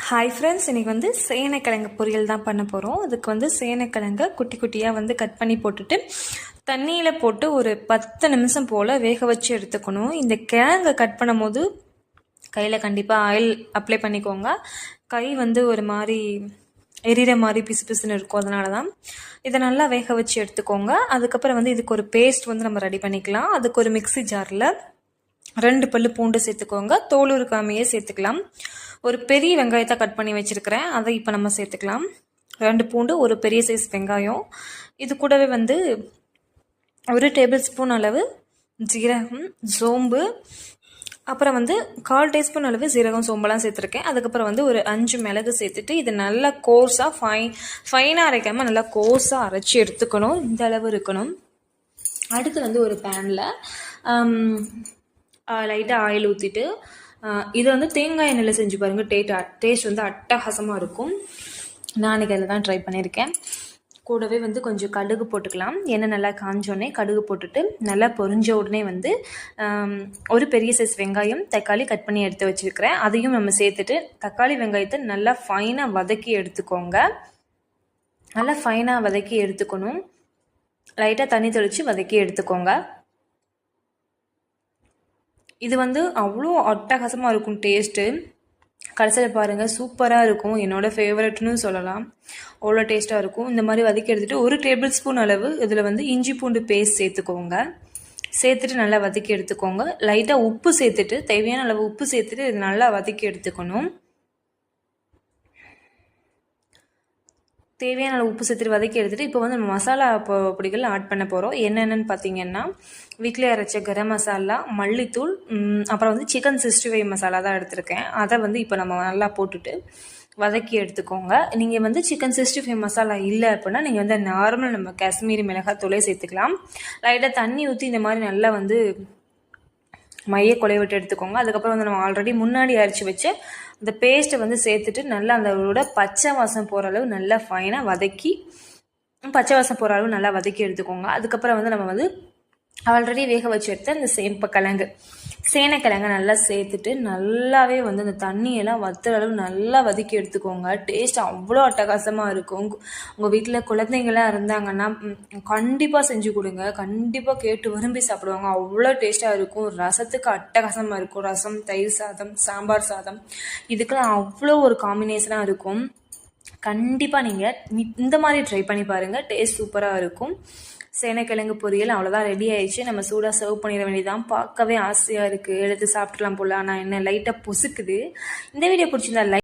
Hi friends, இன்றைக்கி வந்து சேனைக்கிழங்கு பொரியல் தான் பண்ண போகிறோம். அதுக்கு வந்து சேனைக்கிழங்கை குட்டி குட்டியாக வந்து கட் பண்ணி போட்டுட்டு தண்ணியில் போட்டு ஒரு 10 நிமிஷம் போல் வேக வச்சு எடுத்துக்கணும். இந்த கிழங்கை கட் பண்ணும் போது கையில் கண்டிப்பாக ஆயில் அப்ளை பண்ணிக்கோங்க. கை வந்து ஒரு மாதிரி எரிகிற மாதிரி பிசு பிசுன்னு இருக்கும். அதனால தான் இதை நல்லா வேக வச்சு எடுத்துக்கோங்க. அதுக்கப்புறம் வந்து இதுக்கு ஒரு பேஸ்ட் வந்து நம்ம ரெடி பண்ணிக்கலாம். அதுக்கு ஒரு மிக்சி ஜாரில் 2 பல்லு பூண்டு சேர்த்துக்கோங்க. தோல் இருக்காமையே சேர்த்துக்கலாம். ஒரு பெரிய வெங்காயத்தை கட் பண்ணி வச்சுருக்கிறேன், அதை இப்போ நம்ம சேர்த்துக்கலாம். 2 பூண்டு, ஒரு பெரிய சைஸ் வெங்காயம். இது கூடவே வந்து 1 டேபிள் ஸ்பூன் அளவு ஜீரகம், சோம்பு, அப்புறம் வந்து 1/4 டீஸ்பூன் அளவு ஜீரகம், சோம்பெல்லாம் சேர்த்துருக்கேன். அதுக்கப்புறம் வந்து ஒரு 5 மிளகு சேர்த்துட்டு இது நல்லா கோர்ஸாக ஃபைனாக அரைக்காமல் நல்லா கோர்ஸாக அரைச்சி எடுத்துக்கணும். இந்த அளவு இருக்கணும். அடுத்து வந்து ஒரு பேனில் லைட்டாக ஆயில் ஊற்றிட்டு இதை வந்து தேங்காய் எண்ணெயில் செஞ்சு பாருங்கள். டேஸ்ட் வந்து அட்டகாசமாக இருக்கும். நான் இன்றைக்கி அதில் தான் ட்ரை பண்ணியிருக்கேன். கூடவே வந்து கொஞ்சம் கடுகு போட்டுக்கலாம். எண்ணெய் நல்லா காஞ்சோடனே கடுகு போட்டுட்டு நல்லா பொரிஞ்ச உடனே வந்து ஒரு பெரிய சைஸ் வெங்காயம், தக்காளி கட் பண்ணி எடுத்து வச்சுருக்கிறேன். அதையும் நம்ம சேர்த்துட்டு தக்காளி வெங்காயத்தை நல்லா ஃபைனாக வதக்கி எடுத்துக்கோங்க. நல்லா ஃபைனாக வதக்கி எடுத்துக்கணும். லைட்டாக தண்ணி தெளித்து வதக்கி எடுத்துக்கோங்க. இது வந்து அவ்வளோ அட்டகாசமாக இருக்கும் டேஸ்ட்டு. கடைசியில் பாருங்கள், சூப்பராக இருக்கும். என்னோடய ஃபேவரட்னு சொல்லலாம். அவ்வளோ டேஸ்ட்டாக இருக்கும். இந்த மாதிரி வதக்கி எடுத்துகிட்டு 1 டேபிள் ஸ்பூன் அளவு இதில் வந்து இஞ்சி பூண்டு பேஸ்ட் சேர்த்துக்கோங்க. சேர்த்துட்டு நல்லா வதக்கி எடுத்துக்கோங்க. லைட்டாக உப்பு சேர்த்துட்டு, தேவையான அளவு உப்பு சேர்த்துட்டு இது நல்லா வதக்கி எடுத்துக்கணும். தேவையான அளவு உப்பு சேர்த்துட்டு வதக்கி எடுத்துகிட்டு இப்போ வந்து நம்ம மசாலா பொடிகள் ஆட் பண்ண போகிறோம். என்னென்னு பார்த்தீங்கன்னா, வீட்டிலே அரைச்ச கரம் மசாலா, மல்லித்தூள், அப்புறம் வந்து சிக்கன் 65 மசாலா தான் எடுத்திருக்கேன். அதை வந்து இப்போ நம்ம நல்லா போட்டுட்டு வதக்கி எடுத்துக்கோங்க. நீங்கள் வந்து சிக்கன் 65 மசாலா இல்லை அப்படின்னா நீங்கள் வந்து நார்மல் நம்ம காஷ்மீரி மிளகாத்தூளே சேர்த்துக்கலாம். லைட்டாக தண்ணி ஊற்றி இந்த மாதிரி நல்லா வந்து மைய கொலை விட்டு எடுத்துக்கோங்க. அதுக்கப்புறம் வந்து நம்ம ஆல்ரெடி முன்னாடி அரைச்சி வச்சு இந்த பேஸ்ட்டை வந்து சேர்த்துட்டு நல்லா அதோட பச்சை வாசம் போகிற அளவு நல்லா ஃபைனாக வதக்கி, பச்சை வாசம் போகிற அளவு நல்லா வதக்கி எடுத்துக்கோங்க. அதுக்கப்புறம் வந்து நம்ம வந்து ஆல்ரெடி வேக வச்சு எடுத்த இந்த சேனைக்கிழங்கு நல்லா சேர்த்துட்டு நல்லாவே வந்து அந்த தண்ணியெல்லாம் வத்துற அளவு நல்லா வதக்கி எடுத்துக்கோங்க. டேஸ்ட் அவ்வளோ அட்டகாசமாக இருக்கும். உங்கள் வீட்டில் குழந்தைங்களாம் இருந்தாங்கன்னா கண்டிப்பாக செஞ்சு கொடுங்க. கண்டிப்பாக கேட்டு விரும்பி சாப்பிடுவாங்க. அவ்வளோ டேஸ்ட்டாக இருக்கும். ரசத்துக்கு அட்டகாசமாக இருக்கும். ரசம், தயிர் சாதம், சாம்பார் சாதம், இதுக்கெல்லாம் அவ்வளோ ஒரு காம்பினேஷனாக இருக்கும். கண்டிப்பாக நீங்கள் இந்த மாதிரி ட்ரை பண்ணி பாருங்கள். டேஸ்ட் சூப்பராக இருக்கும். சேனைக்கிழங்கு பொரியல் அவ்வளோதான், ரெடி ஆயிடுச்சு. நம்ம சூடாக சர்வ் பண்ணிட வேண்டியதான். பார்க்கவே ஆசையாக இருக்குது. எடுத்து சாப்பிட்லாம் போல. ஆனால் என்ன லைட்டாக பொசுக்குது. இந்த வீடியோ பிடிச்சிருந்தா லைக்